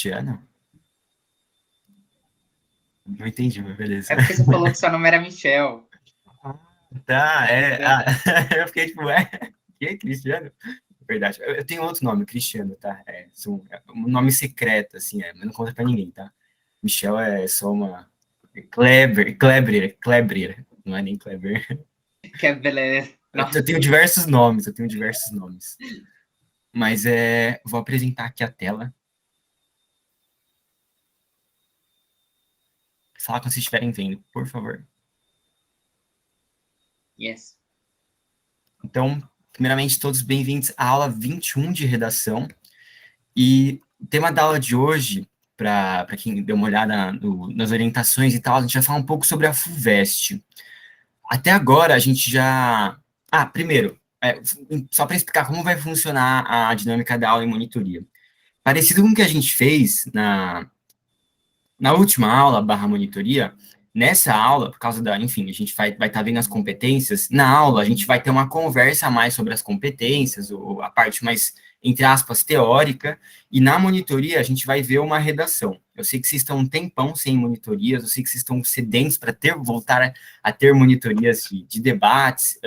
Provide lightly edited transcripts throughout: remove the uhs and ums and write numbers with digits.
Cristiano? Não entendi, mas beleza. É porque você falou que seu nome era Michel. Tá, Então, eu fiquei tipo, que é Cristiano? Verdade, eu tenho outro nome, Cristiano, tá? É um nome secreto, assim, mas não conta pra ninguém, tá? Michel é só uma... Kleber, não é nem Kleber. que é beleza. Eu Nossa. tenho diversos nomes, Mas vou apresentar aqui a tela. Fala quando vocês estiverem vendo, por favor. Yes. Então, primeiramente, todos bem-vindos à aula 21 de redação. E o tema da aula de hoje, para quem deu uma olhada nas orientações e tal, a gente vai falar um pouco sobre a FUVEST. Até agora, a gente já... primeiro, só para explicar como vai funcionar a dinâmica da aula em monitoria. Parecido com o que a gente fez na última aula, barra monitoria, nessa aula, por causa enfim, a gente vai estar vendo as competências, na aula a gente vai ter uma conversa a mais sobre as competências, ou a parte mais, entre aspas, teórica, e na monitoria a gente vai ver uma redação. Eu sei que vocês estão um tempão sem monitorias, eu sei que vocês estão sedentos para voltar a ter monitorias de debates,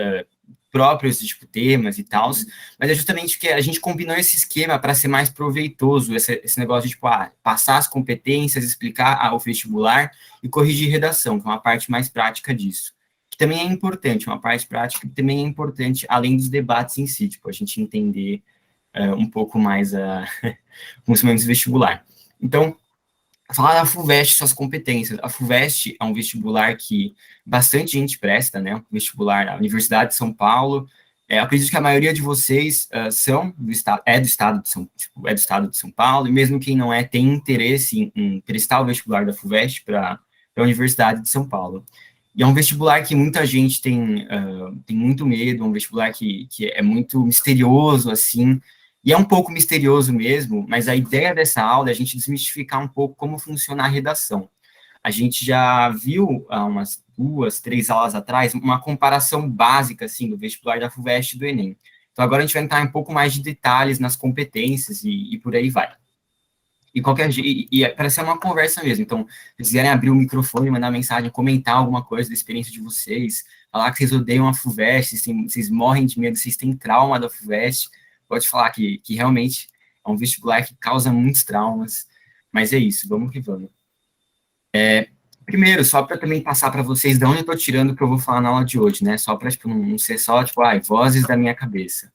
próprios, tipo, temas e tal, mas é justamente que a gente combinou esse esquema para ser mais proveitoso, esse negócio de, tipo, passar as competências, explicar o vestibular e corrigir redação, que é uma parte mais prática disso. Que também é importante, uma parte prática que também é importante, além dos debates em si, tipo, a gente entender um pouco mais o funcionamento do vestibular. Então, falar da FUVEST, suas competências. A FUVEST é um vestibular que bastante gente presta, né? Um vestibular da Universidade de São Paulo. Acredito que a maioria de vocês são do estado, é do estado de São Paulo, e mesmo quem não é, tem interesse em prestar o vestibular da FUVEST para a Universidade de São Paulo. E é um vestibular que muita gente tem muito medo, um vestibular que é muito misterioso, assim, e é um pouco misterioso mesmo, mas a ideia dessa aula é a gente desmistificar um pouco como funciona a redação. A gente já viu há umas 2, 3 aulas atrás uma comparação básica assim do vestibular da FUVEST e do Enem. Então agora a gente vai entrar um pouco mais de detalhes nas competências e por aí vai. E para ser uma conversa mesmo. Então, se vocês quiserem abrir o microfone, mandar mensagem, comentar alguma coisa da experiência de vocês, falar que vocês odeiam a FUVEST, vocês morrem de medo, vocês têm trauma da FUVEST, pode falar que realmente é um vestibular que causa muitos traumas, mas é isso, vamos que vamos. Primeiro, só para também passar para vocês de onde eu estou tirando o que eu vou falar na aula de hoje, né? Só para tipo, não ser só, tipo, vozes da minha cabeça.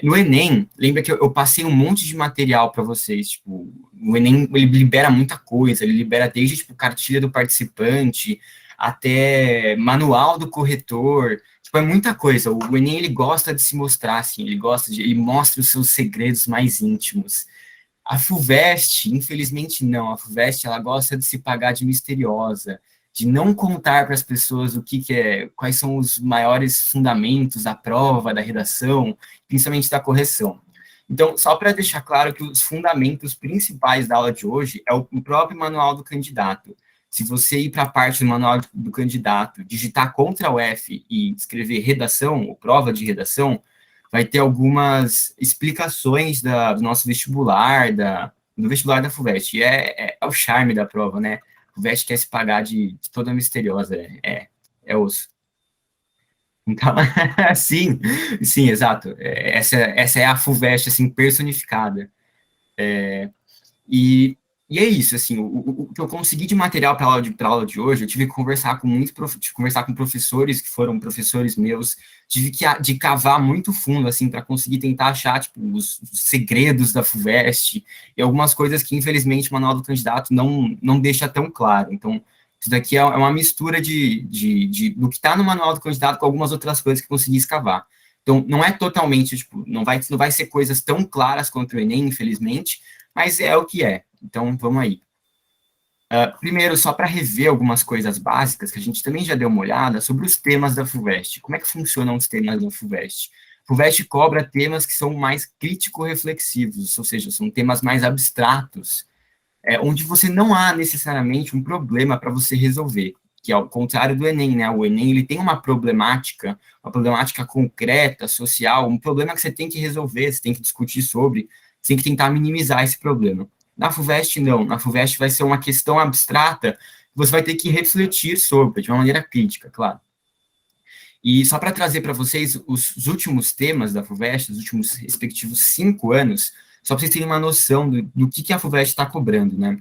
No Enem, lembra que eu passei um monte de material para vocês, tipo, o Enem, ele libera muita coisa, ele libera desde, tipo, cartilha do participante, até manual do corretor, tipo, é muita coisa, o Enem, ele gosta de se mostrar, assim, ele mostra os seus segredos mais íntimos. A FUVEST, infelizmente não, a FUVEST, ela gosta de se pagar de misteriosa, de não contar para as pessoas quais são os maiores fundamentos da prova, da redação, principalmente da correção. Então, só para deixar claro que os fundamentos principais da aula de hoje é o próprio manual do candidato. Se você ir para a parte do manual do candidato, digitar Ctrl F e escrever redação, ou prova de redação, vai ter algumas explicações do nosso vestibular, do vestibular da FUVEST. E é o charme da prova, né? A FUVEST quer se pagar de toda misteriosa. É osso. Então, sim, sim, exato. Essa é a FUVEST, assim, personificada. E, e é isso, assim, o que eu consegui de material para a aula de hoje, eu tive que conversar com conversar com professores que foram professores meus, tive de cavar muito fundo, assim, para conseguir tentar achar, tipo, os segredos da FUVEST e algumas coisas que, infelizmente, o manual do candidato não deixa tão claro. Então, isso daqui é uma mistura do que está no manual do candidato com algumas outras coisas que eu consegui escavar. Então, não é totalmente, tipo, não vai ser coisas tão claras quanto o Enem, infelizmente, mas é o que é. Então, vamos aí. Primeiro, só para rever algumas coisas básicas, que a gente também já deu uma olhada, sobre os temas da FUVEST. Como é que funcionam os temas da FUVEST? A FUVEST cobra temas que são mais crítico-reflexivos, ou seja, são temas mais abstratos, onde você não há necessariamente um problema para você resolver, que é ao contrário do Enem, né? O Enem, ele tem uma problemática concreta, social, um problema que você tem que resolver, você tem que discutir sobre, você tem que tentar minimizar esse problema. Na FUVEST, não. Na FUVEST vai ser uma questão abstrata que você vai ter que refletir sobre, de uma maneira crítica, claro. E só para trazer para vocês os últimos temas da FUVEST, os últimos respectivos 5 anos, só para vocês terem uma noção do que a FUVEST está cobrando, né?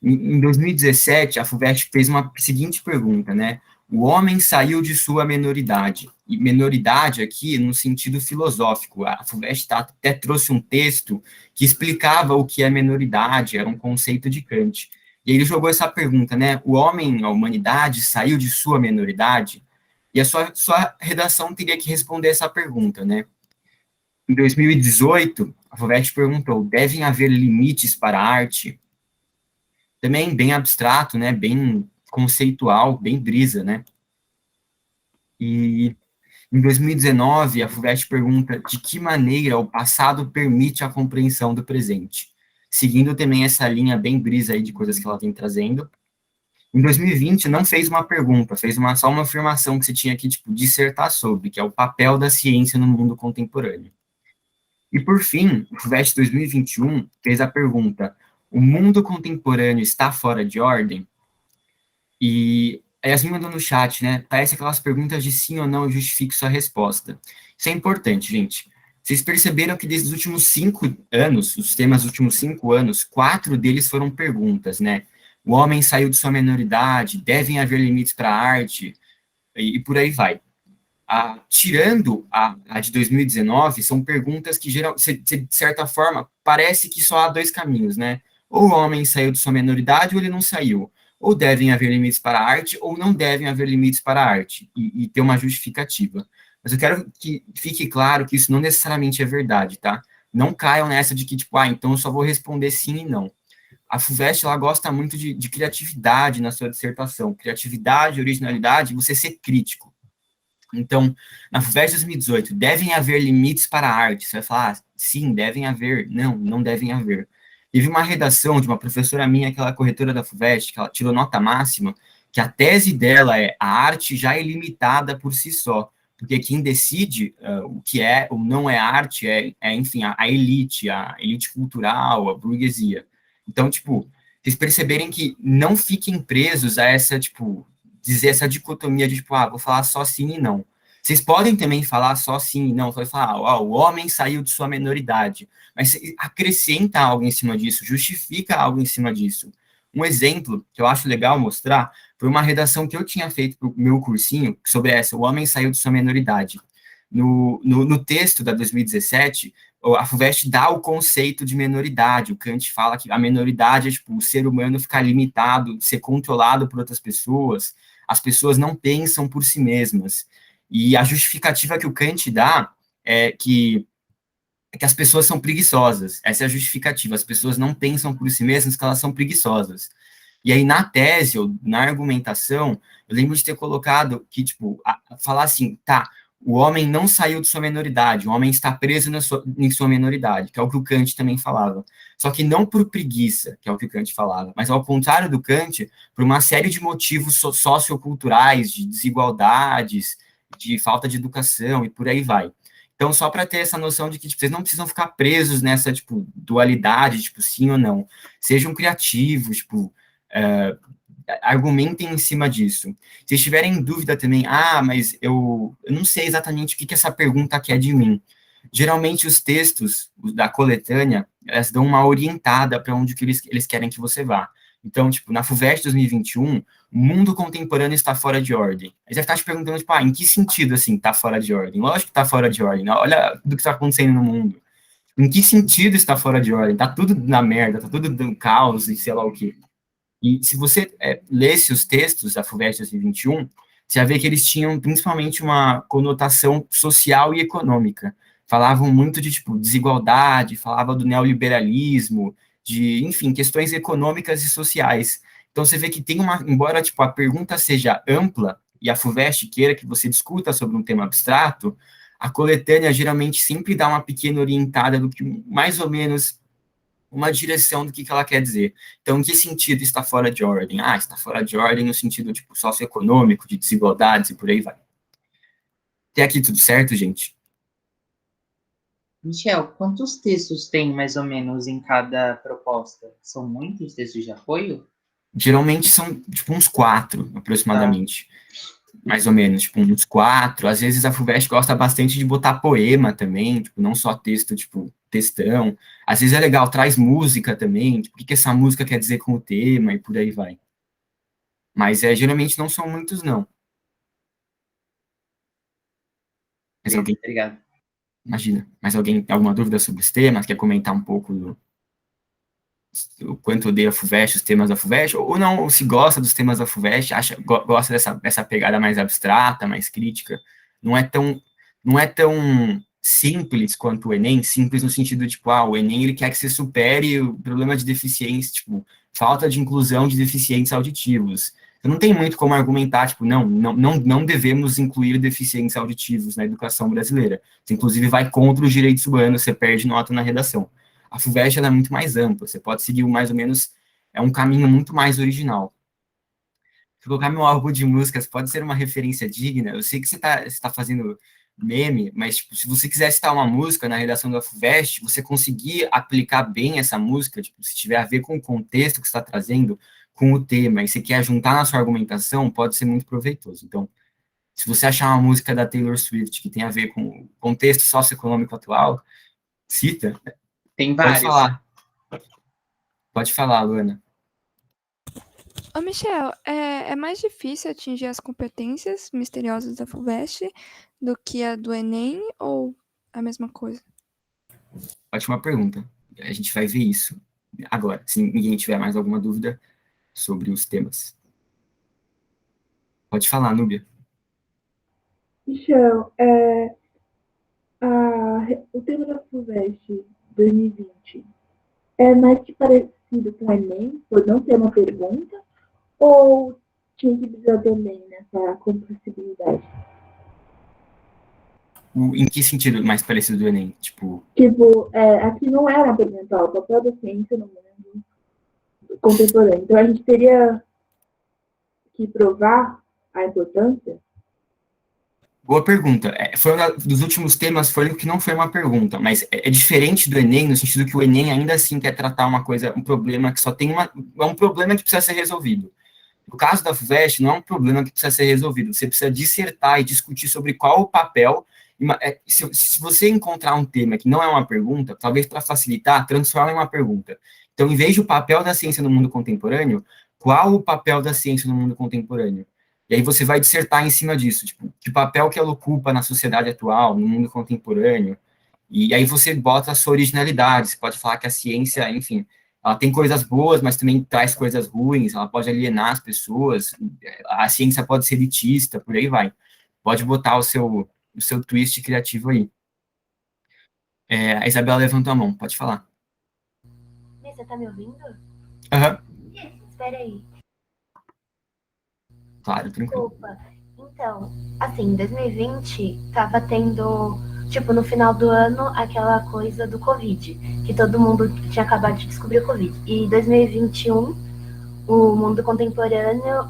Em 2017, a FUVEST fez uma seguinte pergunta, né? O homem saiu de sua menoridade. E menoridade aqui no sentido filosófico. A FUVEST até trouxe um texto que explicava o que é menoridade, era um conceito de Kant. E ele jogou essa pergunta, né? O homem, a humanidade, saiu de sua menoridade? E a sua redação teria que responder essa pergunta, né? Em 2018, a FUVEST perguntou: devem haver limites para a arte? Também bem abstrato, né? Bem conceitual, bem brisa, né? E em 2019, a FUVEST pergunta de que maneira o passado permite a compreensão do presente, seguindo também essa linha bem brisa aí de coisas que ela vem trazendo. Em 2020, não fez uma pergunta, fez só uma afirmação que você tinha que, tipo, dissertar sobre, que é o papel da ciência no mundo contemporâneo. E, por fim, o FUVEST 2021 fez a pergunta: o mundo contemporâneo está fora de ordem? E a Yasmin mandou no chat, né? Parece aquelas perguntas de sim ou não, eu justifico sua resposta. Isso é importante, gente. Vocês perceberam que desde os últimos 5 anos, os temas dos últimos 5 anos, 4 deles foram perguntas, né? O homem saiu de sua menoridade, devem haver limites para a arte, e por aí vai. Tirando a de 2019, são perguntas que, de certa forma, parece que só há dois caminhos, né? Ou o homem saiu de sua menoridade ou ele não saiu. Ou devem haver limites para a arte, ou não devem haver limites para a arte, e ter uma justificativa. Mas eu quero que fique claro que isso não necessariamente é verdade, tá? Não caiam nessa de que, tipo, então eu só vou responder sim e não. A FUVEST, ela gosta muito de criatividade na sua dissertação. Criatividade, originalidade, você ser crítico. Então, na FUVEST 2018, devem haver limites para a arte. Você vai falar, sim, devem haver. Não, não devem haver. Teve uma redação de uma professora minha, aquela corretora da FUVEST, que ela tirou nota máxima, que a tese dela é: a arte já é limitada por si só, porque quem decide o que é ou não é arte enfim, a elite cultural, a burguesia. Então, tipo, vocês perceberem que não fiquem presos a essa, tipo, dizer essa dicotomia de, tipo, vou falar só sim e não. Vocês podem também falar só sim e não, vai falar, o homem saiu de sua menoridade, mas acrescenta algo em cima disso, justifica algo em cima disso. Um exemplo que eu acho legal mostrar foi uma redação que eu tinha feito para o meu cursinho sobre essa: o homem saiu de sua menoridade. No texto da 2017, a FUVEST dá o conceito de menoridade. O Kant fala que a menoridade é, tipo, o ser humano ficar limitado, ser controlado por outras pessoas. As pessoas não pensam por si mesmas. E a justificativa que o Kant dá é que as pessoas são preguiçosas. Essa é a justificativa. As pessoas não pensam por si mesmas, que elas são preguiçosas. E aí, na tese, ou na argumentação, eu lembro de ter colocado que, tipo, falar assim, tá, o homem não saiu de sua menoridade, o homem está preso em sua menoridade, que é o que o Kant também falava. Só que não por preguiça, que é o que o Kant falava, mas ao contrário do Kant, por uma série de motivos socioculturais, de desigualdades, de falta de educação e por aí vai. Então, só para ter essa noção de que, tipo, vocês não precisam ficar presos nessa, tipo, dualidade, tipo, sim ou não. Sejam criativos, tipo, argumentem em cima disso. Se estiverem em dúvida também, mas eu não sei exatamente o que essa pergunta quer de mim. Geralmente, os textos da coletânea, elas dão uma orientada para onde que eles querem que você vá. Então, tipo, na FUVEST 2021, o mundo contemporâneo está fora de ordem. Aí você vai estar te perguntando, tipo, em que sentido, assim, está fora de ordem? Lógico que está fora de ordem. Olha tudo que está acontecendo no mundo. Em que sentido está fora de ordem? Está tudo na merda, está tudo no caos e sei lá o quê. E se você lesse os textos da FUVEST 2021, você vai ver que eles tinham principalmente uma conotação social e econômica. Falavam muito de, tipo, desigualdade, falava do neoliberalismo, de, enfim, questões econômicas e sociais. Então, você vê que tem embora, tipo, a pergunta seja ampla e a FUVEST queira que você discuta sobre um tema abstrato, a coletânea geralmente sempre dá uma pequena orientada do que, mais ou menos, uma direção do que ela quer dizer. Então, em que sentido está fora de ordem? Está fora de ordem no sentido, tipo, socioeconômico, de desigualdades e por aí vai. Até aqui tudo certo, gente? Michel, quantos textos tem mais ou menos em cada proposta? São muitos textos de apoio? Geralmente são, tipo, uns 4, Tá. aproximadamente. Mais ou menos, tipo, uns 4. Às vezes a FUVEST gosta bastante de botar poema também, tipo, não só texto, tipo, textão. Às vezes é legal, traz música também, tipo, o que que essa música quer dizer com o tema e por aí vai. Mas geralmente não são muitos, não. Mas Beleza, alguém, obrigado. imagina, mas alguém tem alguma dúvida sobre os temas, quer comentar um pouco o quanto odeia a FUVEST, os temas da FUVEST, ou não, ou se gosta dos temas da FUVEST, gosta dessa pegada mais abstrata, mais crítica, não é tão, não é tão simples quanto o Enem, simples no sentido, tipo, o Enem, ele quer que você supere o problema de deficiência, tipo, falta de inclusão de deficientes auditivos. Então, não tem muito como argumentar, tipo, não devemos incluir deficientes auditivos na educação brasileira. Você, inclusive, vai contra os direitos humanos, você perde nota na redação. A FUVEST ela é muito mais ampla, você pode seguir mais ou menos, é um caminho muito mais original. Se colocar meu álbum de músicas pode ser uma referência digna, eu sei que você tá fazendo meme, mas tipo, se você quiser citar uma música na redação da FUVEST, você conseguir aplicar bem essa música, tipo, se tiver a ver com o contexto que você está trazendo, com o tema, e você quer juntar na sua argumentação, pode ser muito proveitoso. Então, se você achar uma música da Taylor Swift que tem a ver com o contexto socioeconômico atual, cita, Tem pode vários. falar. Pode falar, Luana. Ô, Michel, é mais difícil atingir as competências misteriosas da FUVEST do que a do Enem ou a mesma coisa? Ótima pergunta. A gente vai ver isso agora, se ninguém tiver mais alguma dúvida sobre os temas. Pode falar, Núbia. Michel, o tema da FUVEST 2020 é mais que parecido com o Enem, por não ter uma pergunta, ou tinha que precisar também nessa compreensibilidade? Em que sentido mais parecido do Enem? Tipo, Tipo, aqui não era perguntar o papel da ciência no mundo contemporâneo. Então, a gente teria que provar a importância. boa pergunta. Foi dos últimos temas, foi o que não foi uma pergunta, mas é diferente do Enem, no sentido que o Enem ainda assim quer tratar uma coisa, um problema que só tem uma. É um problema que precisa ser resolvido. No caso da FUVEST, não é um problema que precisa ser resolvido. Você precisa dissertar e discutir sobre qual o papel. Se você encontrar um tema que não é uma pergunta, talvez para facilitar, transforma em uma pergunta. Então, em vez de o papel da ciência no mundo contemporâneo, qual o papel da ciência no mundo contemporâneo? E aí você vai dissertar em cima disso, tipo, que papel que ela ocupa na sociedade atual, no mundo contemporâneo. E aí você bota a sua originalidade, você pode falar que a ciência, enfim, ela tem coisas boas, mas também traz coisas ruins, ela pode alienar as pessoas, a ciência pode ser elitista, por aí vai. Pode botar o seu twist criativo aí. A Isabela levantou a mão, pode falar. Você tá me ouvindo? Aham, Espera aí. claro, tranquilo. Desculpa. Então, assim, em 2020 tava tendo, tipo, no final do ano, aquela coisa do Covid, que todo mundo tinha acabado de descobrir o Covid. E 2021, o mundo contemporâneo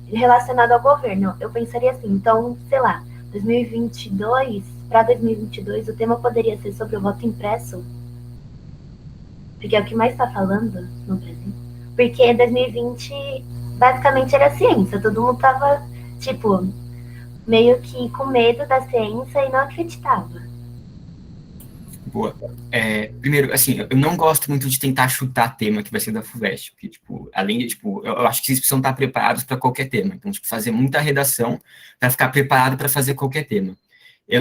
relacionado ao governo. Eu pensaria assim, então, sei lá, 2022, para 2022, o tema poderia ser sobre o voto impresso, porque é o que mais está falando no Brasil. Porque 2020 basicamente era ciência, todo mundo tava, tipo, meio que com medo da ciência e não acreditava. Boa. Primeiro, assim, eu não gosto muito de tentar chutar tema que vai ser da FUVEST, porque, tipo, além de, tipo, eu acho que vocês precisam estar preparados para qualquer tema. Então, tipo, fazer muita redação para ficar preparado para fazer qualquer tema.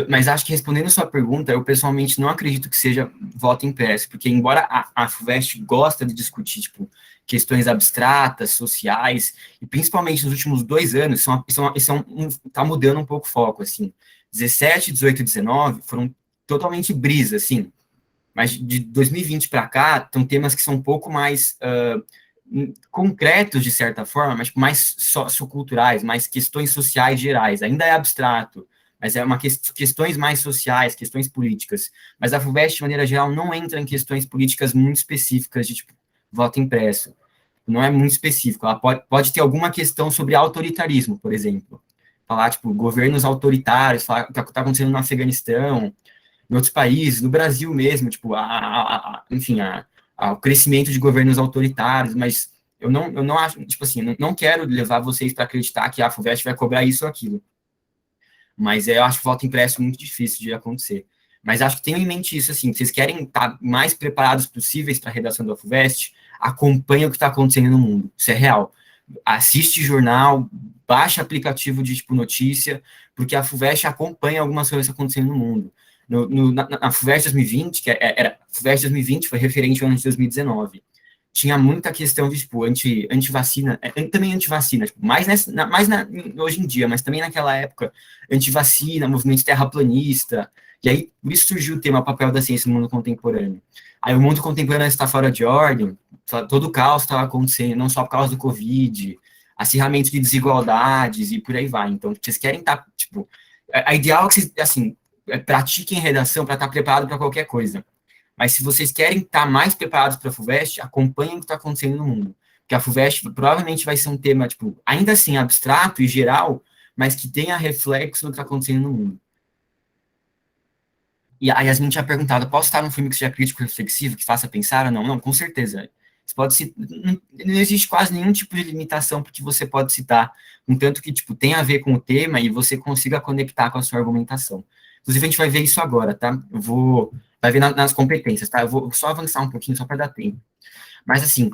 Mas acho que respondendo a sua pergunta, eu pessoalmente não acredito que seja voto impresso, porque embora a FUVEST gosta de discutir, tipo, questões abstratas, sociais, e principalmente nos últimos 2 anos, tá mudando um pouco o foco, assim. 17, 18 e 19 foram totalmente brisa, assim. Mas de 2020 para cá, são temas que são um pouco mais concretos, de certa forma, mas mais socioculturais, mais questões sociais gerais. Ainda é abstrato, mas é questões mais sociais, questões políticas. Mas a FUVEST, de maneira geral, não entra em questões políticas muito específicas de, tipo, voto impresso. Não é muito específico. Ela pode ter alguma questão sobre autoritarismo, por exemplo. Falar, tipo, governos autoritários, falar o que está acontecendo no Afeganistão, em outros países, no Brasil mesmo, tipo, enfim, o crescimento de governos autoritários, mas eu não acho, tipo assim, não quero levar vocês para acreditar que a FUVEST vai cobrar isso ou aquilo, mas eu acho o voto impresso muito difícil de acontecer. Mas acho que tenham em mente isso, assim, vocês querem estar mais preparados possíveis para a redação da FUVEST, acompanha o que está acontecendo no mundo, isso é real. Assiste jornal, baixa aplicativo de, tipo, notícia, porque a FUVEST acompanha algumas coisas acontecendo no mundo. Na FUVEST 2020, FUVEST 2020 foi referente ao ano de 2019, tinha muita questão de, tipo, antivacina, também antivacina, tipo, hoje em dia, mas também naquela época, antivacina, movimento terraplanista, e aí, por isso surgiu o tema papel da ciência no mundo contemporâneo. Aí o mundo contemporâneo está fora de ordem, todo o caos estava acontecendo, não só por causa do Covid, acirramento de desigualdades e por aí vai. Então, vocês querem estar, tipo, a ideal é que vocês, assim, pratiquem redação para estar preparado para qualquer coisa. Mas se vocês querem estar mais preparados para a FUVEST, acompanhem o que está acontecendo no mundo. Porque a FUVEST provavelmente vai ser um tema, tipo, ainda assim, abstrato e geral, mas que tenha reflexo no que está acontecendo no mundo. E a Yasmin tinha perguntado, posso estar num filme que seja crítico reflexivo, que faça pensar ou não? Não, com certeza. Você pode citar, não existe quase nenhum tipo de limitação porque você pode citar, contanto que, tipo, tem a ver com o tema e você consiga conectar com a sua argumentação. Inclusive, a gente vai ver isso agora, tá? Vai ver nas competências, tá? Eu vou só avançar um pouquinho, só para dar tempo. Mas, assim,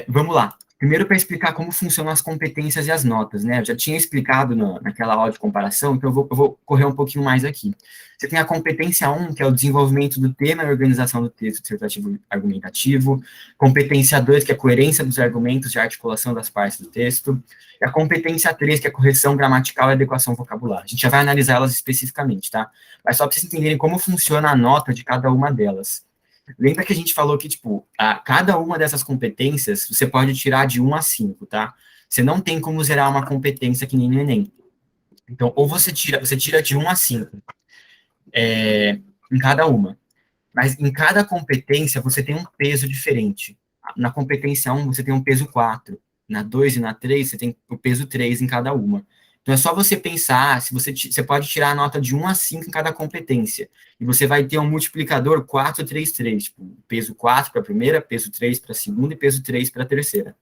vamos lá. Primeiro, para explicar como funcionam as competências e as notas, né? Eu já tinha explicado naquela aula de comparação, então eu vou correr um pouquinho mais aqui. Você tem a competência 1, que é o desenvolvimento do tema e organização do texto dissertativo argumentativo. Competência 2, que é a coerência dos argumentos e a articulação das partes do texto. E a competência 3, que é a correção gramatical e adequação vocabular. A gente já vai analisar elas especificamente, tá? Mas só para vocês entenderem como funciona a nota de cada uma delas. Lembra que a gente falou que, tipo, cada uma dessas competências, você pode tirar de 1 a 5, tá? Você não tem como zerar uma competência que nem no Enem. Então, ou você tira de 1 a 5 em cada uma. Mas em cada competência, você tem um peso diferente. Na competência 1, você tem um peso 4. Na 2 e na 3, você tem o peso 3 em cada uma. Então, é só você pensar, se você pode tirar a nota de 1 a 5 em cada competência, e você vai ter um multiplicador 4, 3, 3, tipo, peso 4 para a primeira, peso 3 para a segunda e peso 3 para a terceira.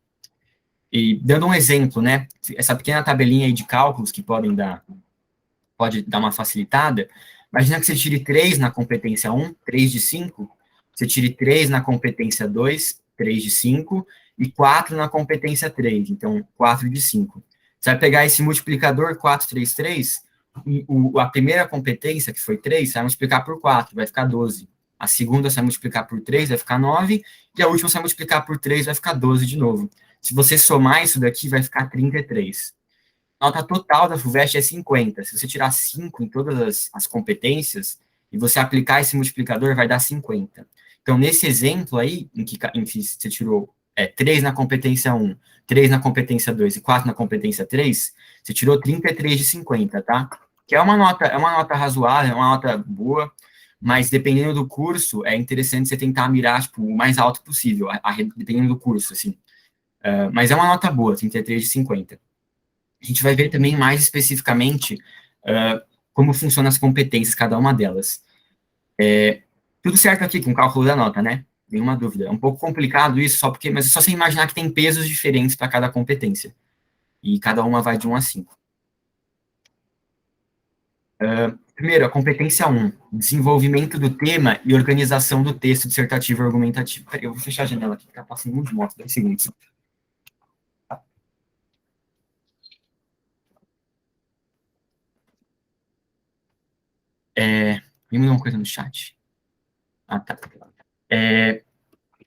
E, dando um exemplo, né, essa pequena tabelinha aí de cálculos que pode dar uma facilitada, imagina que você tire 3 na competência 1, 3 de 5, você tire 3 na competência 2, 3 de 5, e 4 na competência 3, então 4 de 5. Você vai pegar esse multiplicador 4, 3, 3, a primeira competência, que foi 3, você vai multiplicar por 4, vai ficar 12. A segunda você vai multiplicar por 3, vai ficar 9, e a última você vai multiplicar por 3, vai ficar 12 de novo. Se você somar isso daqui, vai ficar 33. A nota total da FUVEST é 50. Se você tirar 5 em todas as competências, e você aplicar esse multiplicador, vai dar 50. Então, nesse exemplo aí, em que você tirou 3 na competência 1, 3 na competência 2 e 4 na competência 3, você tirou 33 de 50, tá? Que é uma nota razoável, é uma nota boa, mas dependendo do curso, é interessante você tentar mirar, tipo, o mais alto possível, dependendo do curso, assim. Mas é uma nota boa, 33 de 50. A gente vai ver também mais especificamente como funcionam as competências, cada uma delas. Tudo certo aqui com o cálculo da nota, né? Nenhuma dúvida. É um pouco complicado isso, mas é só você imaginar que tem pesos diferentes para cada competência. E cada uma vai de 1 a 5. Primeiro, a competência 1, desenvolvimento do tema e organização do texto dissertativo e argumentativo. Peraí, eu vou fechar a janela aqui, porque tá passando muito de moto, 10 segundos. Me mandou uma coisa no chat. Ah, tá.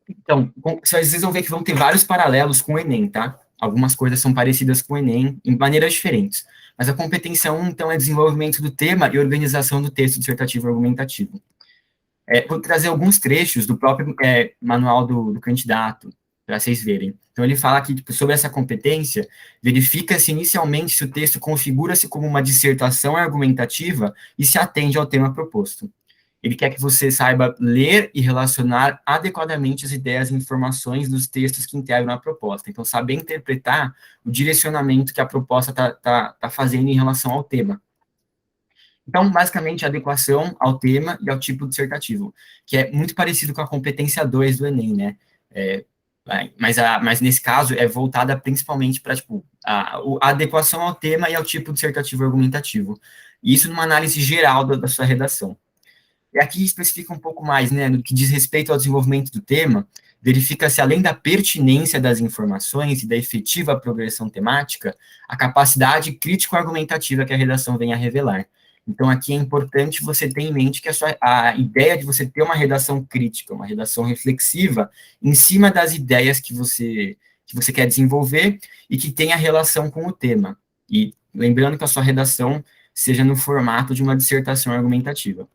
Então, vocês vão ver que vão ter vários paralelos com o Enem, tá? Algumas coisas são parecidas com o Enem, em maneiras diferentes. Mas a competência 1, então, é desenvolvimento do tema e organização do texto dissertativo e argumentativo. Vou trazer alguns trechos do próprio manual do candidato, para vocês verem. Então, ele fala aqui, tipo, sobre essa competência, verifica-se inicialmente se o texto configura-se como uma dissertação argumentativa e se atende ao tema proposto. Ele quer que você saiba ler e relacionar adequadamente as ideias e informações dos textos que integram a proposta. Então, saber interpretar o direcionamento que a proposta está fazendo em relação ao tema. Então, basicamente, a adequação ao tema e ao tipo dissertativo, que é muito parecido com a competência 2 do Enem, né? Mas nesse caso é voltada principalmente para tipo, a adequação ao tema e ao tipo dissertativo argumentativo. E isso numa análise geral da sua redação. E aqui especifica um pouco mais, né, no que diz respeito ao desenvolvimento do tema, verifica-se, além da pertinência das informações e da efetiva progressão temática, a capacidade crítico-argumentativa que a redação vem a revelar. Então, aqui é importante você ter em mente que a ideia de você ter uma redação crítica, uma redação reflexiva, em cima das ideias que você quer desenvolver e que tenha relação com o tema. E lembrando que a sua redação seja no formato de uma dissertação argumentativa.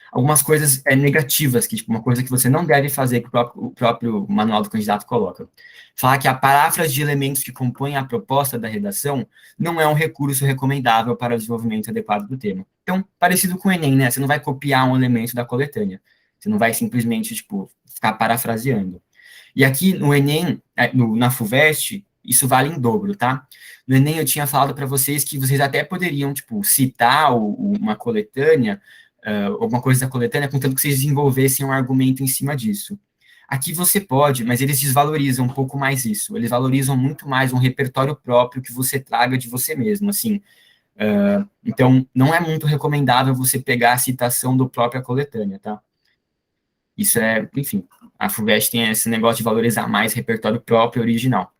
Algumas coisas negativas, que tipo, uma coisa que você não deve fazer, que o próprio manual do candidato coloca. Falar que a paráfrase de elementos que compõem a proposta da redação não é um recurso recomendável para o desenvolvimento adequado do tema. Então, parecido com o Enem, né? Você não vai copiar um elemento da coletânea. Você não vai simplesmente, tipo, ficar parafraseando. E aqui no Enem, na FUVEST, isso vale em dobro, tá? No Enem eu tinha falado para vocês que vocês até poderiam, tipo, citar uma coletânea, alguma coisa da coletânea, contanto que vocês desenvolvessem um argumento em cima disso. Aqui você pode, mas eles desvalorizam um pouco mais isso. Eles valorizam muito mais um repertório próprio que você traga de você mesmo, assim. Então, não é muito recomendável você pegar a citação do própria coletânea, tá? Isso é, enfim, a FUVEST tem esse negócio de valorizar mais repertório próprio e original.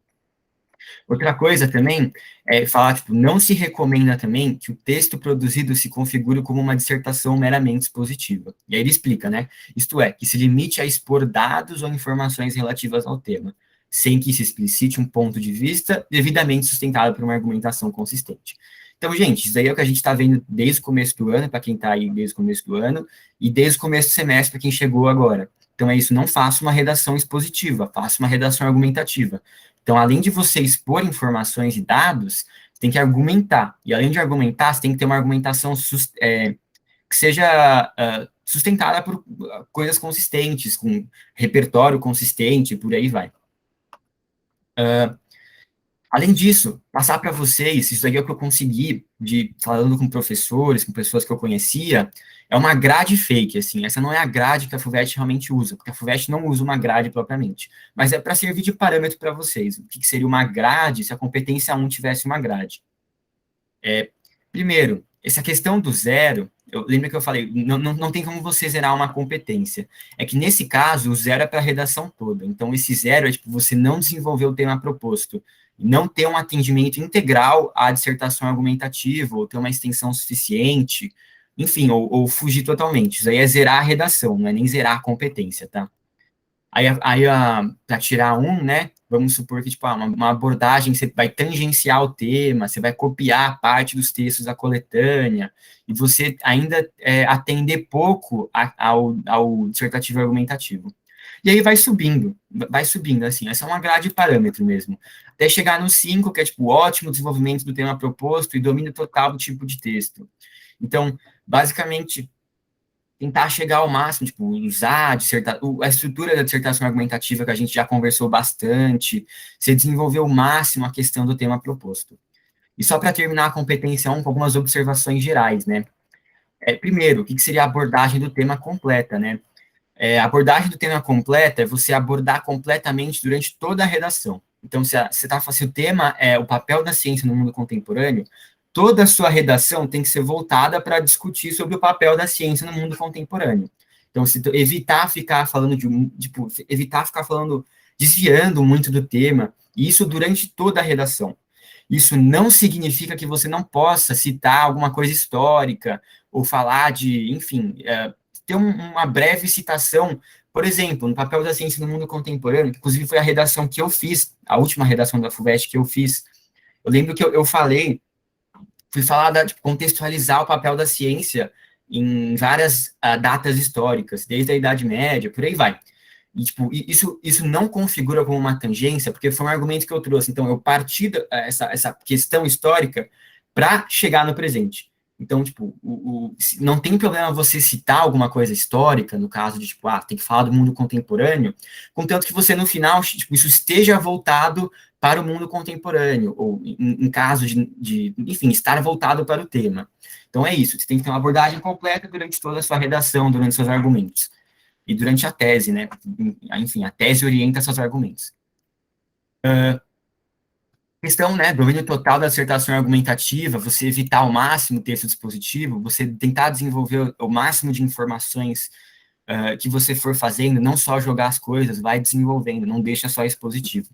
Outra coisa também é falar, tipo, não se recomenda também que o texto produzido se configure como uma dissertação meramente expositiva. E aí ele explica, né? Isto é, que se limite a expor dados ou informações relativas ao tema, sem que se explicite um ponto de vista devidamente sustentado por uma argumentação consistente. Então, gente, isso aí é o que a gente está vendo desde o começo do ano, para quem está aí desde o começo do ano, e desde o começo do semestre, para quem chegou agora. Então, é isso, não faça uma redação expositiva, faça uma redação argumentativa. Então, além de você expor informações e dados, você tem que argumentar. E além de argumentar, você tem que ter uma argumentação que seja sustentada por coisas consistentes, com repertório consistente, por aí vai. Além disso, passar para vocês, isso aí é o que eu consegui, falando com professores, com pessoas que eu conhecia, é uma grade fake, assim, essa não é a grade que a FUVEST realmente usa, porque a FUVEST não usa uma grade propriamente, mas é para servir de parâmetro para vocês, o que seria uma grade se a competência 1 tivesse uma grade. Primeiro, essa questão do zero, lembra que eu falei, não tem como você zerar uma competência, é que nesse caso, o zero é para a redação toda, então esse zero é tipo, você não desenvolver o tema proposto, não ter um atendimento integral à dissertação argumentativa, ou ter uma extensão suficiente, enfim, ou fugir totalmente. Isso aí é zerar a redação, não é nem zerar a competência, tá? Aí para tirar né, vamos supor que, tipo, uma abordagem, você vai tangenciar o tema, você vai copiar parte dos textos da coletânea, e você ainda atender pouco ao dissertativo argumentativo. E aí vai subindo, assim, essa é uma grade de parâmetro mesmo, até chegar no 5, que é, tipo, ótimo desenvolvimento do tema proposto e domínio total do tipo de texto. Então, basicamente, tentar chegar ao máximo, tipo, usar a estrutura da dissertação argumentativa que a gente já conversou bastante, você desenvolver ao máximo a questão do tema proposto. E só para terminar a competência 1 com algumas observações gerais, né? Primeiro, o que seria a abordagem do tema completa, né? A abordagem do tema completa é você abordar completamente durante toda a redação. Então, se o tema é o papel da ciência no mundo contemporâneo, toda a sua redação tem que ser voltada para discutir sobre o papel da ciência no mundo contemporâneo. Então, evitar ficar falando desviando muito do tema, e isso durante toda a redação. Isso não significa que você não possa citar alguma coisa histórica, ou falar enfim, ter uma breve citação, por exemplo, no papel da ciência no mundo contemporâneo, que inclusive foi a redação que eu fiz, a última redação da FUVEST que eu fiz. Eu lembro que eu fui falar, contextualizar o papel da ciência em várias datas históricas, desde a Idade Média, por aí vai. E, tipo, isso não configura como uma tangência, porque foi um argumento que eu trouxe. Então, eu parti essa questão histórica para chegar no presente. Então, tipo, não tem problema você citar alguma coisa histórica, no caso de, tipo, tem que falar do mundo contemporâneo, contanto que você, no final, tipo, isso esteja voltado para o mundo contemporâneo, ou em caso enfim, estar voltado para o tema. Então é isso, você tem que ter uma abordagem completa durante toda a sua redação, durante seus argumentos. E durante a tese, né? Enfim, a tese orienta seus argumentos. Questão, né, domínio total da dissertação argumentativa, você evitar ao máximo o texto dispositivo, você tentar desenvolver o máximo de informações que você for fazendo, não só jogar as coisas, vai desenvolvendo, não deixa só expositivo.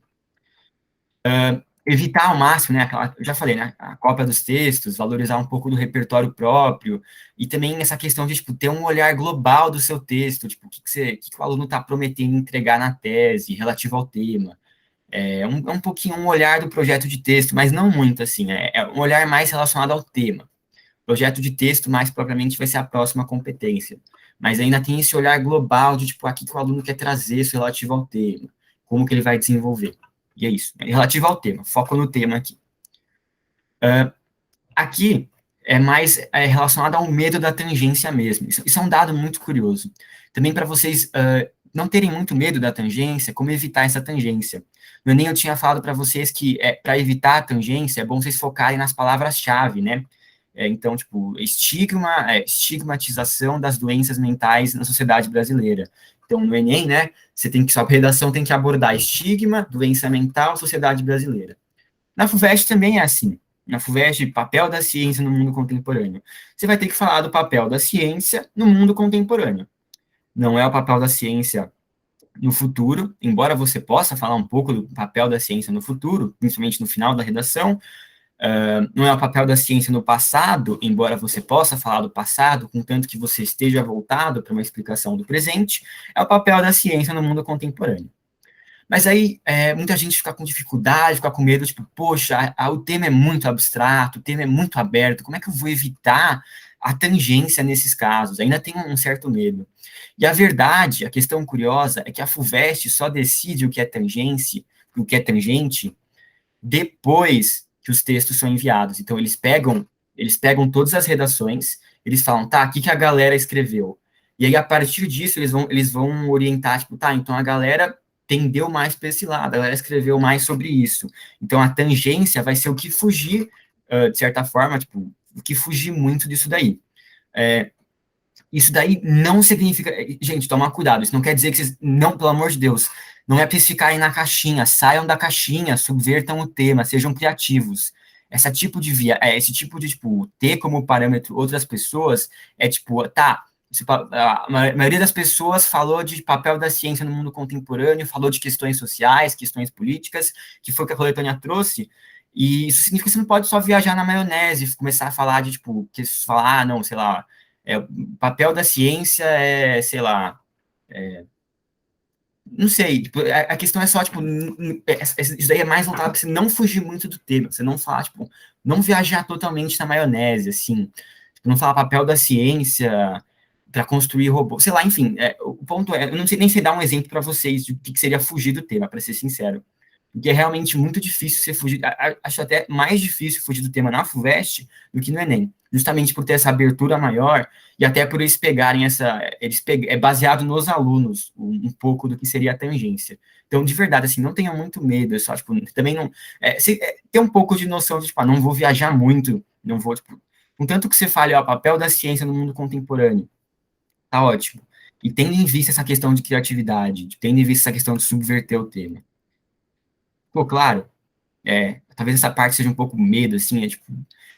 Evitar ao máximo, né, eu já falei, né, a cópia dos textos, valorizar um pouco do repertório próprio, e também essa questão de, tipo, ter um olhar global do seu texto, tipo, o que o aluno está prometendo entregar na tese, relativo ao tema. É um pouquinho um olhar do projeto de texto, mas não muito, assim, é um olhar mais relacionado ao tema. Projeto de texto, mais propriamente, vai ser a próxima competência. Mas ainda tem esse olhar global de, tipo, aqui que o aluno quer trazer isso relativo ao tema, como que ele vai desenvolver. E é isso, relativo ao tema, foco no tema aqui. Aqui é mais relacionado ao medo da tangência mesmo. Isso é um dado muito curioso. Também para vocês não terem muito medo da tangência, como evitar essa tangência. No Enem eu tinha falado para vocês que para evitar a tangência é bom vocês focarem nas palavras-chave, né? Então, tipo, estigmatização das doenças mentais na sociedade brasileira. Então, no Enem, né, sua redação tem que abordar estigma, doença mental, sociedade brasileira. Na FUVEST também é assim. Na FUVEST, papel da ciência no mundo contemporâneo. Você vai ter que falar do papel da ciência no mundo contemporâneo. Não é o papel da ciência no futuro, embora você possa falar um pouco do papel da ciência no futuro, principalmente no final da redação, não é o papel da ciência no passado, embora você possa falar do passado, contanto que você esteja voltado para uma explicação do presente, é o papel da ciência no mundo contemporâneo. Mas aí, muita gente fica com dificuldade, fica com medo, tipo, poxa, o tema é muito abstrato, o tema é muito aberto, como é que eu vou evitar a tangência nesses casos? Ainda tem um certo medo. E a verdade, a questão curiosa, é que a FUVEST só decide o que é tangência, o que é tangente, depois que os textos são enviados. Então, eles pegam todas as redações, eles falam, tá, o que a galera escreveu? E aí, a partir disso, eles vão orientar, tipo, tá, então a galera tendeu mais para esse lado, a galera escreveu mais sobre isso. Então, a tangência vai ser o que fugir, de certa forma, tipo, o que fugir muito disso daí. Isso daí não significa... Gente, toma cuidado, isso não quer dizer que vocês... Não, pelo amor de Deus, não é para vocês ficarem na caixinha, saiam da caixinha, subvertam o tema, sejam criativos. Esse tipo de, tipo, ter como parâmetro outras pessoas, tipo, tá, a maioria das pessoas falou de papel da ciência no mundo contemporâneo, falou de questões sociais, questões políticas, que foi o que a Coletânea trouxe, e isso significa que você não pode só viajar na maionese, começar a falar de, tipo, não, sei lá, o papel da ciência sei lá, não sei, tipo, a questão é só, tipo, isso daí é mais voltado para você não fugir muito do tema, você não falar, tipo, não viajar totalmente na maionese, assim, tipo, não falar papel da ciência para construir robô, sei lá, enfim, o ponto eu não sei nem se dar um exemplo para vocês de o que seria fugir do tema, para ser sincero, porque é realmente muito difícil você fugir, acho até mais difícil fugir do tema na FUVEST do que no Enem, justamente por ter essa abertura maior, e até por eles pegarem é baseado nos alunos, um pouco do que seria a tangência. Então, de verdade, assim, não tenham muito medo, é só, tipo, também não, ter um pouco de noção de, tipo, não vou viajar muito, não vou, tipo, contanto que você fale, o papel da ciência no mundo contemporâneo, tá ótimo. E tendo em vista essa questão de criatividade, tendo em vista essa questão de subverter o tema. Pô, claro, talvez essa parte seja um pouco medo, assim, tipo,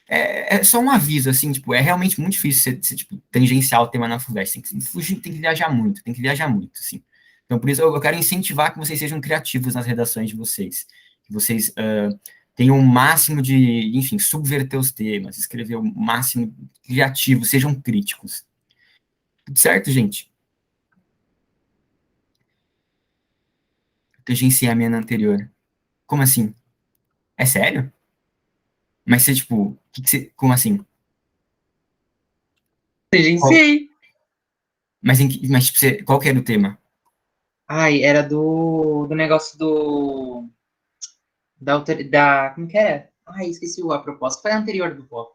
é só um aviso, assim, tipo, é realmente muito difícil você tipo, tangenciar o tema na FUVEST, tem que fugir, tem que viajar muito, assim. Então, por isso, eu quero incentivar que vocês sejam criativos nas redações de vocês, que vocês tenham o máximo de, enfim, subverter os temas, escrever o máximo criativo, sejam críticos. Tudo certo, gente? Tangenciei a minha na anterior. Como assim? É sério? Mas você, tipo, como assim? Tangenciei. Mas tipo, qual que era o tema? Ai, era do negócio como que era? Ai, esqueci a proposta. Foi a anterior do voto.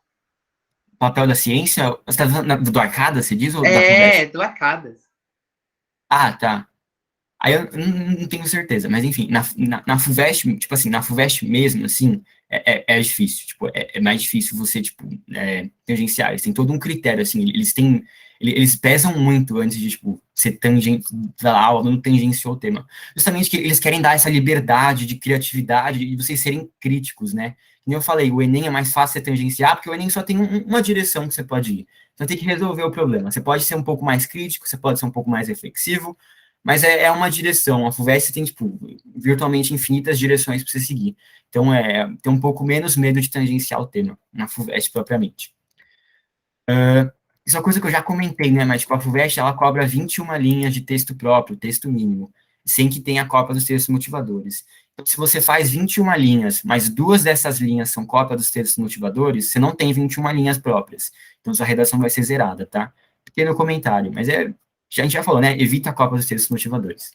Papel da ciência? Você tá falando do Arcada, você diz, ou da FUVEST? Do Arcadas. Ah, tá. Aí eu não tenho certeza, mas enfim, na FUVEST, tipo assim, na FUVEST mesmo, assim, é difícil, tipo, é mais difícil você, tipo, tangenciar, eles têm todo um critério, assim, eles pesam muito antes de, tipo, ser o aluno tangenciou o tema. Justamente que eles querem dar essa liberdade de criatividade e vocês serem críticos, né? Como eu falei, o Enem é mais fácil você tangenciar, porque o Enem só tem uma direção que você pode ir. Então tem que resolver o problema. Você pode ser um pouco mais crítico, você pode ser um pouco mais reflexivo, mas é uma direção. A FUVEST tem, tipo, virtualmente infinitas direções para você seguir. Então, tem um pouco menos medo de tangenciar o tema, na FUVEST propriamente. Isso é uma coisa que eu já comentei, né, mas, tipo, a FUVEST, ela cobra 21 linhas de texto próprio, texto mínimo, sem que tenha cópia dos textos motivadores. Então, se você faz 21 linhas, mas 2 dessas linhas são cópia dos textos motivadores, você não tem 21 linhas próprias. Então, sua redação vai ser zerada, tá? Pequeno comentário, mas a gente já falou, né? Evita a cópia dos textos motivadores.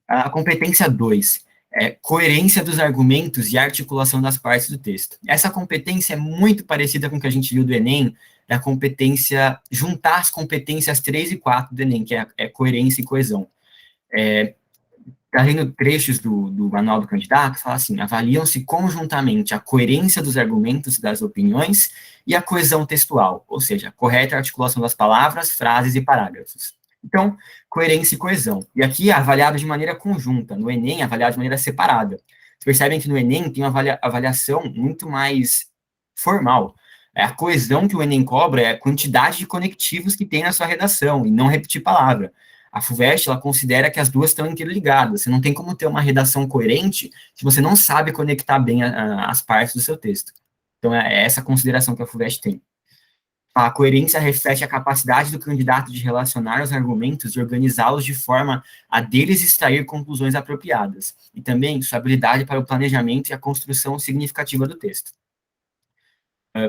A competência 2 é coerência dos argumentos e articulação das partes do texto. Essa competência é muito parecida com o que a gente viu do Enem, da competência, juntar as competências 3 e 4 do Enem, que é coerência e coesão. Trazendo trechos do manual do candidato, fala assim, avaliam-se conjuntamente a coerência dos argumentos das opiniões e a coesão textual, ou seja, a correta articulação das palavras, frases e parágrafos. Então, coerência e coesão. E aqui é avaliado de maneira conjunta, no Enem é avaliado de maneira separada. Vocês percebem que no Enem tem uma avaliação muito mais formal. A coesão que o Enem cobra é a quantidade de conectivos que tem na sua redação, e não repetir palavra. A FUVEST, ela considera que as duas estão interligadas. Você não tem como ter uma redação coerente se você não sabe conectar bem as partes do seu texto. Então, é essa consideração que a FUVEST tem. A coerência reflete a capacidade do candidato de relacionar os argumentos e organizá-los de forma a deles extrair conclusões apropriadas, e também sua habilidade para o planejamento e a construção significativa do texto.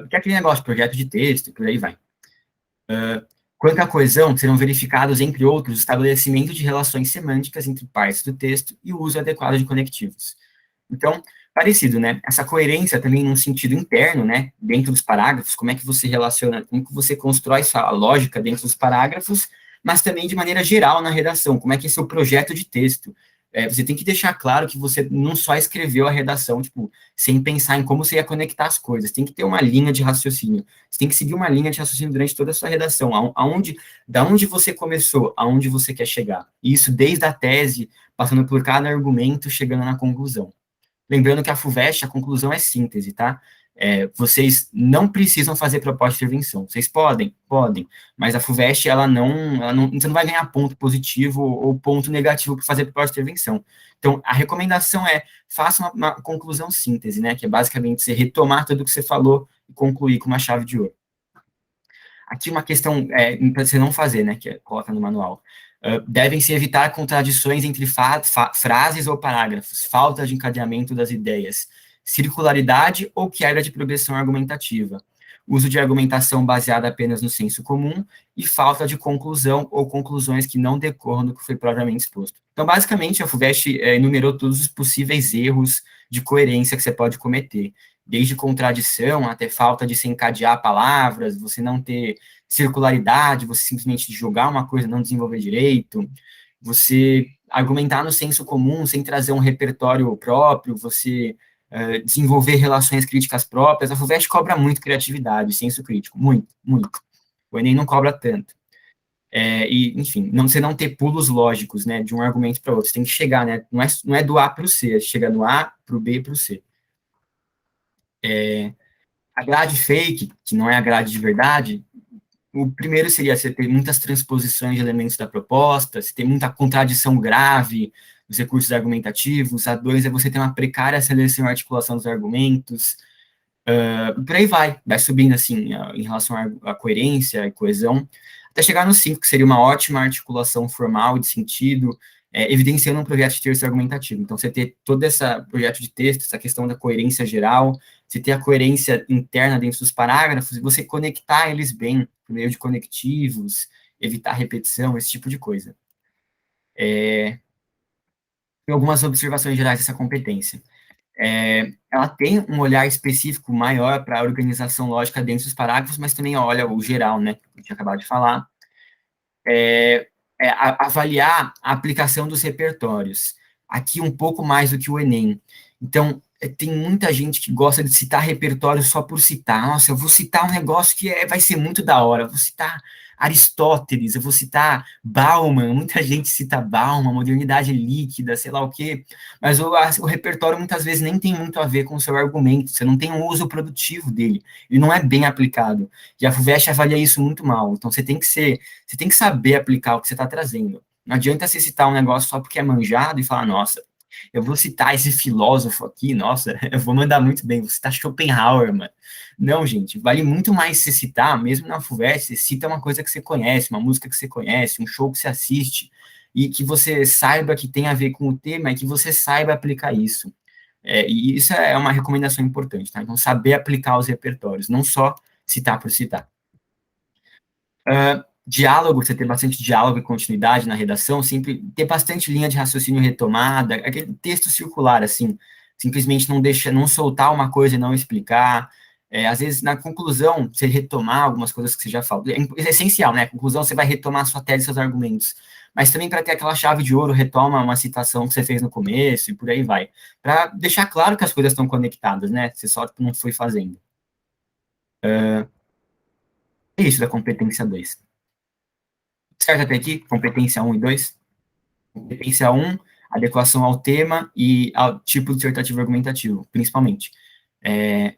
Que é aquele negócio, projeto de texto, e por aí vai. Quanto à coesão, serão verificados, entre outros, o estabelecimento de relações semânticas entre partes do texto e o uso adequado de conectivos. Então, parecido, né? Essa coerência também num sentido interno, né? Dentro dos parágrafos, como é que você relaciona, como que você constrói sua lógica dentro dos parágrafos, mas também de maneira geral na redação, como é que é seu projeto de texto. Você tem que deixar claro que você não só escreveu a redação, tipo, sem pensar em como você ia conectar as coisas, tem que ter uma linha de raciocínio, você tem que seguir uma linha de raciocínio durante toda a sua redação, da onde você começou, aonde você quer chegar. E isso desde a tese, passando por cada argumento, chegando na conclusão. Lembrando que a FUVEST, a conclusão é síntese, tá? Vocês não precisam fazer proposta de intervenção. Vocês podem, mas a FUVEST, você não vai ganhar ponto positivo ou ponto negativo por fazer proposta de intervenção. Então, a recomendação é, faça uma conclusão síntese, né? Que é basicamente você retomar tudo o que você falou e concluir com uma chave de ouro. Aqui uma questão para você não fazer, né? Que coloca no manual. Devem-se evitar contradições entre frases ou parágrafos, falta de encadeamento das ideias, circularidade ou quebra de progressão argumentativa, uso de argumentação baseada apenas no senso comum e falta de conclusão ou conclusões que não decorram do que foi propriamente exposto. Então, basicamente, a FUVEST enumerou todos os possíveis erros de coerência que você pode cometer, desde contradição até falta de se encadear palavras, você não ter circularidade, você simplesmente jogar uma coisa, não desenvolver direito, você argumentar no senso comum sem trazer um repertório próprio, você desenvolver relações críticas próprias. A FUVEST cobra muito criatividade, senso crítico, muito, muito. O Enem não cobra tanto. Enfim, você não ter pulos lógicos, né, de um argumento para outro, você tem que chegar, né, não é do A para o C, chega do A para o B para o C. A grade fake, que não é a grade de verdade, o primeiro seria você ter muitas transposições de elementos da proposta, você ter muita contradição grave nos recursos argumentativos. A 2 é você ter uma precária seleção e articulação dos argumentos. Por aí vai subindo, assim, em relação à coerência e coesão, até chegar no 5, que seria uma ótima articulação formal de sentido, evidenciando um projeto de texto argumentativo. Então, você ter todo esse projeto de texto, essa questão da coerência geral, você ter a coerência interna dentro dos parágrafos, e você conectar eles bem, por meio de conectivos, evitar repetição, esse tipo de coisa. Tem algumas observações gerais dessa competência. Ela tem um olhar específico maior para a organização lógica dentro dos parágrafos, mas também olha o geral, né, que eu tinha acabado de falar. avaliar a aplicação dos repertórios. Aqui um pouco mais do que o Enem. Então, tem muita gente que gosta de citar repertório só por citar. Nossa, eu vou citar um negócio que vai ser muito da hora. Eu vou citar Aristóteles, eu vou citar Bauman. Muita gente cita Bauman, modernidade líquida, sei lá o quê. Mas o repertório muitas vezes nem tem muito a ver com o seu argumento. Você não tem um uso produtivo dele. Ele não é bem aplicado. E a FUVEST avalia isso muito mal. Então, você tem que saber aplicar o que você está trazendo. Não adianta você citar um negócio só porque é manjado e falar, nossa, eu vou citar esse filósofo aqui, nossa, eu vou mandar muito bem, vou citar Schopenhauer, mano. Não, gente, vale muito mais você citar, mesmo na FUVEST, você cita uma coisa que você conhece, uma música que você conhece, um show que você assiste, e que você saiba que tem a ver com o tema, e que você saiba aplicar isso. E isso é uma recomendação importante, tá? Então, saber aplicar os repertórios, não só citar por citar. Diálogo, você ter bastante diálogo e continuidade na redação, sempre ter bastante linha de raciocínio retomada, aquele texto circular, assim, simplesmente não soltar uma coisa e não explicar. Às vezes, na conclusão, você retomar algumas coisas que você já falou. É essencial, né? Na conclusão, você vai retomar sua tese e seus argumentos. Mas também para ter aquela chave de ouro, retoma uma citação que você fez no começo e por aí vai. Para deixar claro que as coisas estão conectadas, né? Você só não foi fazendo. É isso da competência 2. Certo até aqui? Competência 1 e 2. Competência 1, adequação ao tema e ao tipo dissertativo argumentativo, principalmente.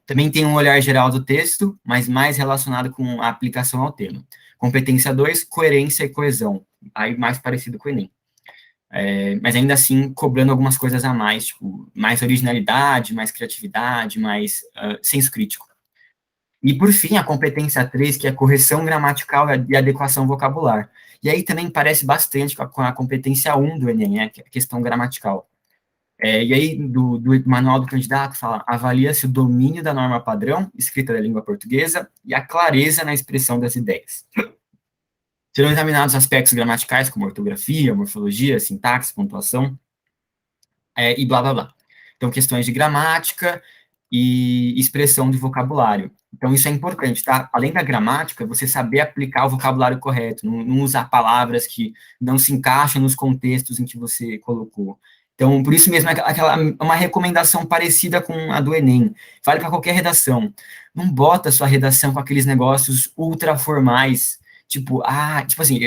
Também tem um olhar geral do texto, mas mais relacionado com a aplicação ao tema. Competência 2, coerência e coesão, aí mais parecido com o Enem. Mas ainda assim, cobrando algumas coisas a mais, tipo, mais originalidade, mais criatividade, mais senso crítico. E, por fim, a competência 3, que é correção gramatical e adequação vocabular. E aí também parece bastante com a competência 1 do Enem, né, que é a questão gramatical. E aí, do manual do candidato, fala, avalia-se o domínio da norma padrão, escrita da língua portuguesa, e a clareza na expressão das ideias. Serão examinados aspectos gramaticais, como ortografia, morfologia, sintaxe, pontuação, e blá, blá, blá. Então, questões de gramática e expressão de vocabulário. Então, isso é importante, tá? Além da gramática, você saber aplicar o vocabulário correto, não usar palavras que não se encaixam nos contextos em que você colocou. Então, por isso mesmo, uma recomendação parecida com a do Enem. Vale para qualquer redação. Não bota a sua redação com aqueles negócios ultra formais, tipo assim,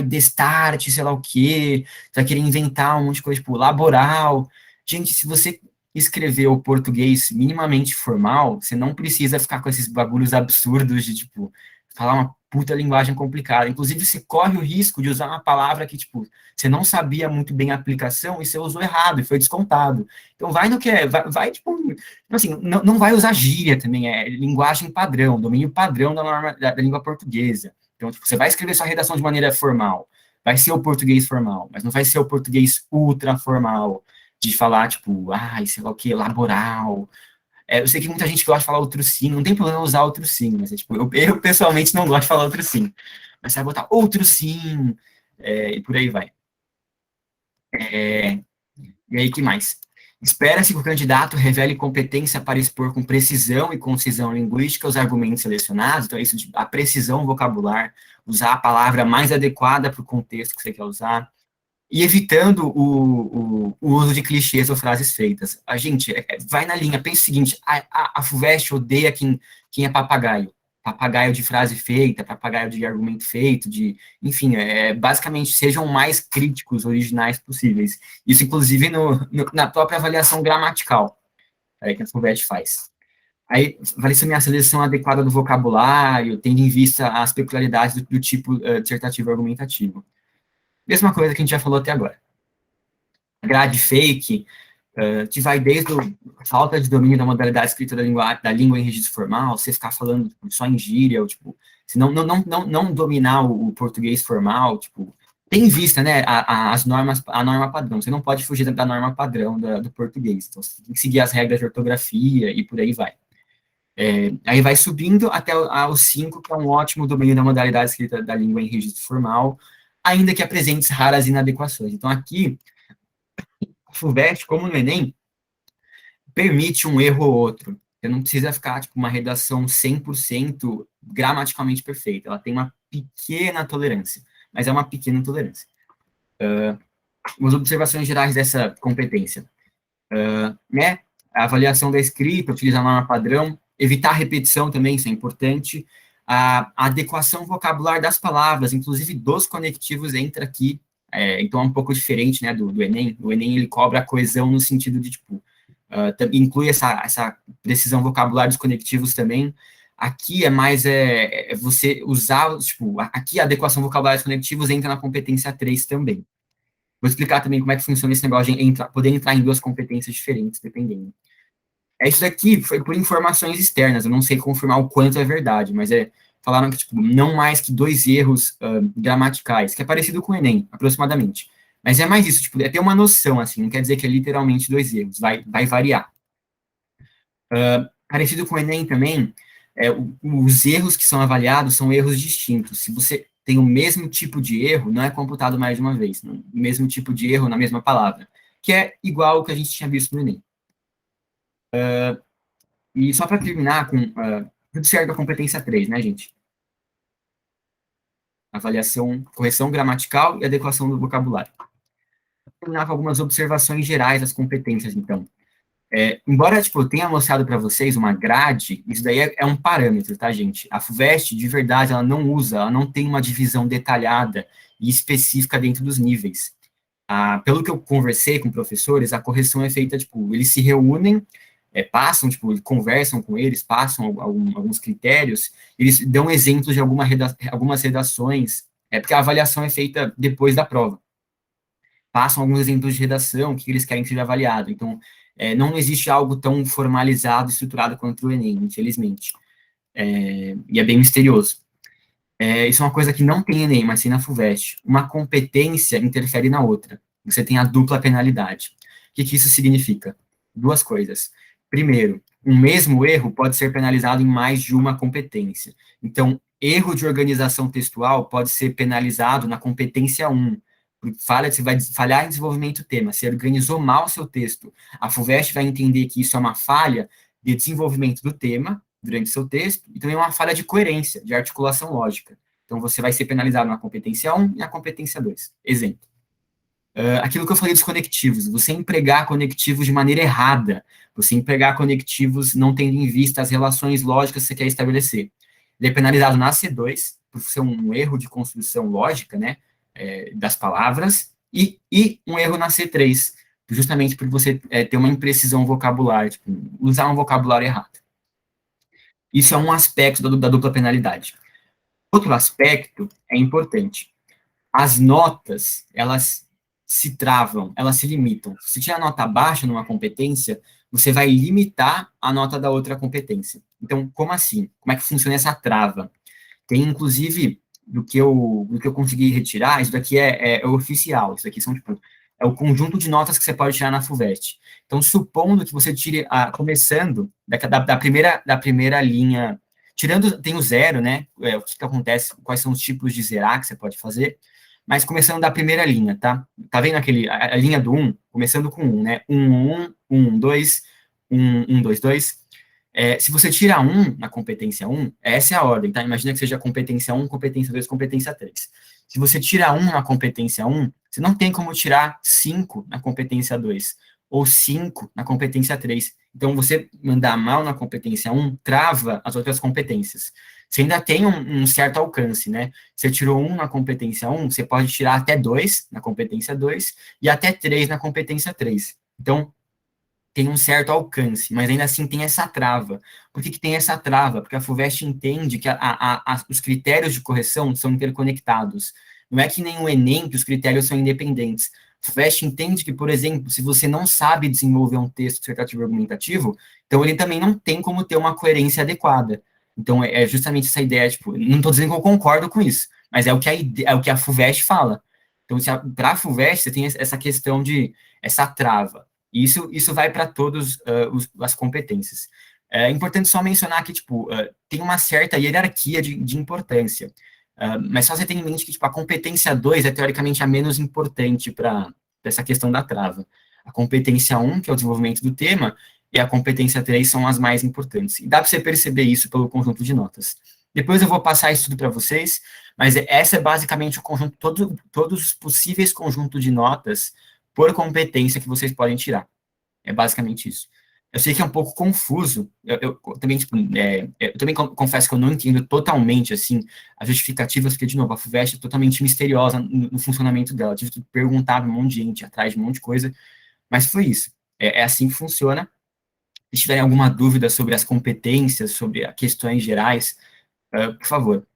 destarte, sei lá o quê, você vai querer inventar um monte de coisa, tipo, laboral. Gente, se você escrever o português minimamente formal, você não precisa ficar com esses bagulhos absurdos de, tipo, falar uma puta linguagem complicada. Inclusive, você corre o risco de usar uma palavra que, tipo, você não sabia muito bem a aplicação e você usou errado e foi descontado. Então, vai no que é, tipo assim, não vai usar gíria também, é linguagem padrão, domínio padrão da língua portuguesa. Então, tipo, você vai escrever sua redação de maneira formal, vai ser o português formal, mas não vai ser o português ultra formal, de falar, tipo, sei lá o que, laboral. Eu sei que muita gente gosta de falar outro sim, não tem problema usar outro sim, mas tipo, eu pessoalmente não gosto de falar outro sim. Mas você vai botar outro sim, e por aí vai. E aí, que mais? Espera-se que o candidato revele competência para expor com precisão e concisão linguística os argumentos selecionados, então isso a precisão vocabular, usar a palavra mais adequada para o contexto que você quer usar, e evitando o uso de clichês ou frases feitas. A gente vai na linha, pensa o seguinte, a FUVEST odeia quem é papagaio de frase feita, papagaio de argumento feito, enfim, basicamente, sejam mais críticos, originais possíveis. Isso, inclusive, na própria avaliação gramatical, que a FUVEST faz. Aí, vale assumir a seleção adequada do vocabulário, tendo em vista as peculiaridades do tipo dissertativo argumentativo. Mesma coisa que a gente já falou até agora. Grade fake, que vai desde a falta de domínio da modalidade escrita da língua em registro formal, você ficar falando só em gíria, ou, tipo, se não dominar o português formal, tipo, tem em vista, né, a norma padrão, você não pode fugir da norma padrão do português, então você tem que seguir as regras de ortografia e por aí vai. Aí vai subindo até o 5, que é um ótimo domínio da modalidade escrita da língua em registro formal, ainda que apresente raras inadequações. Então, aqui, a FUVEST, como no Enem, permite um erro ou outro. Você não precisa ficar, tipo, uma redação 100% gramaticalmente perfeita. Ela tem uma pequena tolerância. mas é uma pequena intolerância. Umas observações gerais dessa competência. Né? A avaliação da escrita, utilizar a norma padrão, evitar repetição também, isso é importante. A adequação vocabular das palavras, inclusive dos conectivos, entra aqui. Então é um pouco diferente, né, do Enem. O Enem, ele cobra a coesão no sentido de, tipo, inclui essa precisão vocabular dos conectivos também. Aqui é mais você usar, tipo, aqui a adequação vocabular dos conectivos entra na competência 3 também. Vou explicar também como é que funciona esse negócio de poder entrar em duas competências diferentes, dependendo. Isso daqui foi por informações externas, eu não sei confirmar o quanto é verdade, mas falaram que, tipo, não mais que 2 erros gramaticais, que é parecido com o Enem, aproximadamente. Mas é mais isso, tipo, ter uma noção, assim, não quer dizer que é literalmente 2 erros, vai variar. Parecido com o Enem também, os erros que são avaliados são erros distintos. Se você tem o mesmo tipo de erro, não é computado mais de uma vez, o mesmo tipo de erro na mesma palavra, que é igual ao que a gente tinha visto no Enem. E só para terminar com tudo certo da competência 3, né, gente? Avaliação, correção gramatical e adequação do vocabulário. Vou terminar com algumas observações gerais das competências, então. Embora, tipo, eu tenha mostrado para vocês uma grade, isso daí é um parâmetro, tá, gente? A FUVEST, de verdade, ela não tem uma divisão detalhada e específica dentro dos níveis. Pelo que eu conversei com professores, a correção é feita, tipo, eles se reúnem, passam, tipo, conversam com eles, passam alguns critérios, eles dão exemplos de algumas redações, porque a avaliação é feita depois da prova. Passam alguns exemplos de redação que eles querem que seja avaliado. Então, não existe algo tão formalizado, estruturado quanto o Enem, infelizmente. E é bem misterioso. Isso é uma coisa que não tem Enem, mas tem na FUVEST. Uma competência interfere na outra. Você tem a dupla penalidade. O que isso significa? 2 coisas. Primeiro, um mesmo erro pode ser penalizado em mais de uma competência. Então, erro de organização textual pode ser penalizado na competência 1. Você vai falhar em desenvolvimento do tema. Você organizou mal o seu texto. A FUVEST vai entender que isso é uma falha de desenvolvimento do tema durante o seu texto, e também uma falha de coerência, de articulação lógica. Então, você vai ser penalizado na competência 1 e na competência 2. Exemplo. Aquilo que eu falei dos conectivos, você empregar conectivos de maneira errada, você empregar conectivos não tendo em vista as relações lógicas que você quer estabelecer. Ele é penalizado na C2, por ser um erro de construção lógica, né, das palavras, e um erro na C3, justamente por você ter uma imprecisão vocabular, tipo, usar um vocabulário errado. Isso é um aspecto da dupla penalidade. Outro aspecto é importante. As notas, elas se travam, elas se limitam. Se tiver nota baixa numa competência, você vai limitar a nota da outra competência. Então, como assim? Como é que funciona essa trava? Tem, inclusive, do que eu consegui retirar, isso daqui é oficial, isso daqui são, tipo, é o conjunto de notas que você pode tirar na FUVEST. Então, supondo que você tire, começando da primeira linha, tirando, tem o 0, né, o que acontece, quais são os tipos de zerar que você pode fazer, mas começando da primeira linha, tá? Tá vendo a linha do 1? Começando com 1, né? 1, 1, 2, 1, 2, 2. Se você tira 1 na competência 1, essa é a ordem, tá? Imagina que seja competência 1, competência 2, competência 3. Se você tira 1 na competência 1, você não tem como tirar 5 na competência 2, ou 5 na competência 3. Então, você mandar mal na competência 1, trava as outras competências. Você ainda tem um certo alcance, né? Você tirou 1 na competência 1, você pode tirar até 2 na competência 2 e até 3 na competência 3. Então, tem um certo alcance, mas ainda assim tem essa trava. Por que tem essa trava? Porque a FUVEST entende que os critérios de correção são interconectados. Não é que nem o Enem, que os critérios são independentes. A FUVEST entende que, por exemplo, se você não sabe desenvolver um texto dissertativo argumentativo, então ele também não tem como ter uma coerência adequada. Então, é justamente essa ideia, tipo, não estou dizendo que eu concordo com isso, mas é o que a FUVEST fala. Então, para a FUVEST, você tem essa questão essa trava. E isso vai para todas as competências. É importante só mencionar que, tipo, tem uma certa hierarquia de importância. Mas só você tem em mente que, tipo, a competência 2 é, teoricamente, a menos importante para essa questão da trava. A competência 1, que é o desenvolvimento do tema, e a competência 3 são as mais importantes. E dá para você perceber isso pelo conjunto de notas. Depois eu vou passar isso tudo para vocês, mas essa é basicamente o conjunto, todos os possíveis conjuntos de notas por competência que vocês podem tirar. É basicamente isso. Eu sei que é um pouco confuso, eu também, tipo, eu também confesso que eu não entendo totalmente, assim, as justificativas, porque, de novo, a FUVEST é totalmente misteriosa no funcionamento dela. Eu tive que perguntar para um monte de gente, atrás de um monte de coisa, mas foi isso. É assim que funciona. Se tiverem alguma dúvida sobre as competências, sobre as questões gerais, por favor,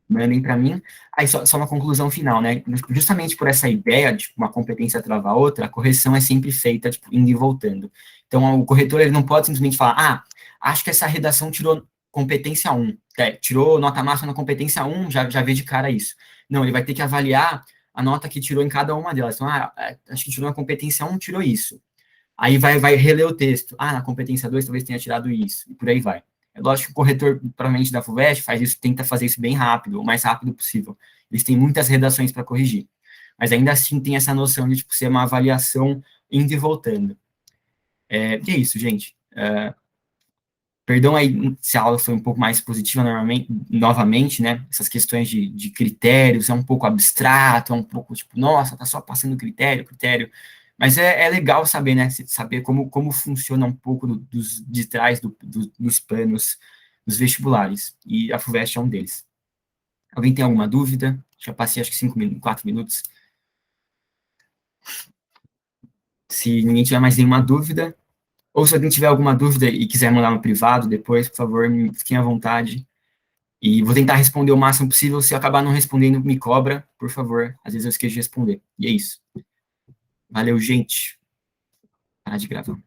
mandem para mim. Aí, só uma conclusão final, né? Justamente por essa ideia de uma competência travar a outra, a correção é sempre feita, tipo, indo e voltando. Então, o corretor, ele não pode simplesmente falar, acho que essa redação tirou competência 1, tirou nota máxima na competência 1, já vê de cara isso. Não, ele vai ter que avaliar a nota que tirou em cada uma delas. Então, acho que tirou na competência 1, tirou isso. Aí vai reler o texto. Na competência 2 talvez tenha tirado isso, e por aí vai. É lógico que o corretor, provavelmente, da FUVEST faz isso, tenta fazer isso bem rápido, o mais rápido possível. Eles têm muitas redações para corrigir. Mas ainda assim tem essa noção de, tipo, ser uma avaliação indo e voltando. E é isso, gente. Perdão aí se a aula foi um pouco mais positiva novamente, né? Essas questões de critérios, é um pouco abstrato, é um pouco, tipo, nossa, tá só passando critério. Mas é legal saber, né? Saber como funciona um pouco de trás dos panos dos vestibulares. E a FUVEST é um deles. Alguém tem alguma dúvida? Já passei, acho que 4 minutos. Se ninguém tiver mais nenhuma dúvida, ou se alguém tiver alguma dúvida e quiser mandar no privado depois, por favor, fiquem à vontade. E vou tentar responder o máximo possível. Se eu acabar não respondendo, me cobra, por favor. Às vezes eu esqueço de responder. E é isso. Valeu, gente. Parar de gravar.